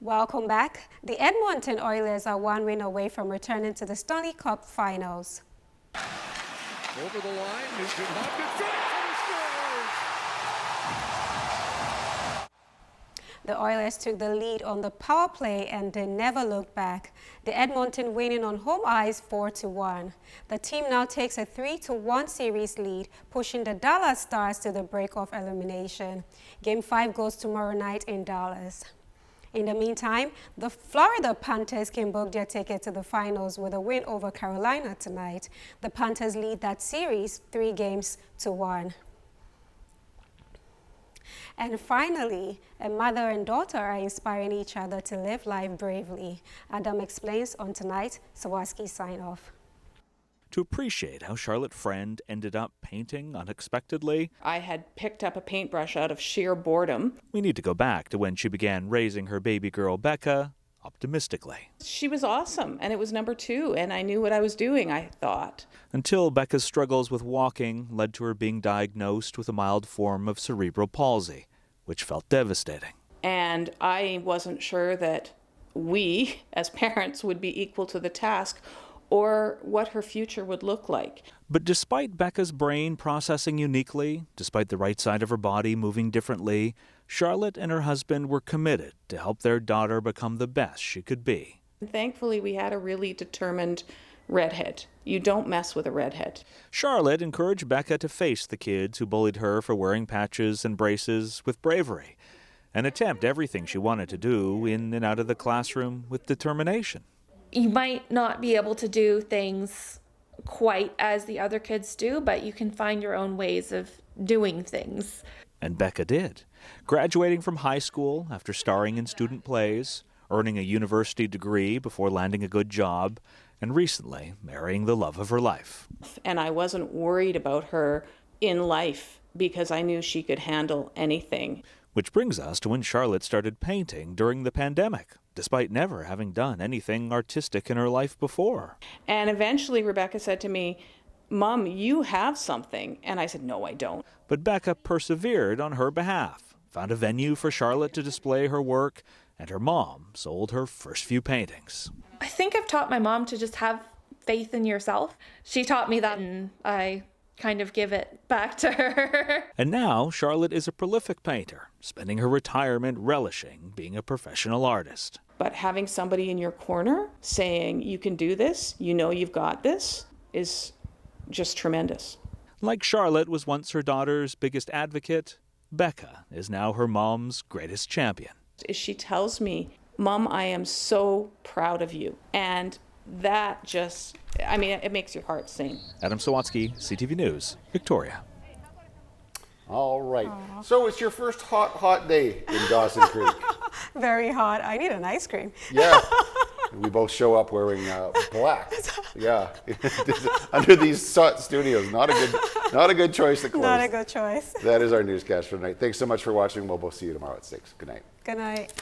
Welcome back. The Edmonton Oilers are one win away from returning to the Stanley Cup Finals. Over the line, Nugent Hopkins scores! The Oilers took the lead on the power play and they never looked back. The Edmonton winning on home ice 4-1. The team now takes a 3-1 series lead, pushing the Dallas Stars to the break-off elimination. Game 5 goes tomorrow night in Dallas. In the meantime, the Florida Panthers can book their ticket to the finals with a win over Carolina tonight. The Panthers lead that series 3-1. And finally, a mother and daughter are inspiring each other to live life bravely. Adam explains on tonight's Sawaski sign-off. To appreciate how Charlotte Friend ended up painting unexpectedly, I had picked up a paintbrush out of sheer boredom. we need to go back to when she began raising her baby girl Becca optimistically. She was awesome, and it was number 2, and I knew what I was doing, I thought. Until Becca's struggles with walking led to her being diagnosed with a mild form of cerebral palsy, which felt devastating. And I wasn't sure that we, as parents, would be equal to the task or what her future would look like. But despite Becca's brain processing uniquely, despite the right side of her body moving differently, Charlotte and her husband were committed to help their daughter become the best she could be. And thankfully, we had a really determined redhead. You don't mess with a redhead. Charlotte encouraged Becca to face the kids who bullied her for wearing patches and braces with bravery, and attempt everything she wanted to do in and out of the classroom with determination. You might not be able to do things quite as the other kids do, but you can find your own ways of doing things. And Becca did, graduating from high school after starring in student plays, earning a university degree before landing a good job, and recently marrying the love of her life. And I wasn't worried about her in life because I knew she could handle anything. Which brings us to when Charlotte started painting during the pandemic, despite never having done anything artistic in her life before. And eventually Rebecca said to me, "Mom, you have something." And I said, "No, I don't." But Becca persevered on her behalf, found a venue for Charlotte to display her work, and her mom sold her first few paintings. I think I've taught my mom to just have faith in yourself. She taught me that, and I kind of give it back to her. And now Charlotte is a prolific painter, spending her retirement relishing being a professional artist. But having somebody in your corner saying, "You can do this, you know you've got this," is just tremendous. Like Charlotte was once her daughter's biggest advocate, Becca is now her mom's greatest champion. She tells me, "Mom, I am so proud of you." And that just, it makes your heart sing. Adam Sawatsky, CTV News, Victoria. All right. Aww. So it's your first hot day in Dawson Creek. Very hot. I need an ice cream. Yeah. We both show up wearing black. Yeah. Under these studios. Not a good choice to close. Not a good choice. That is our newscast for tonight. Thanks so much for watching. We'll both see you tomorrow at 6. Good night. Good night.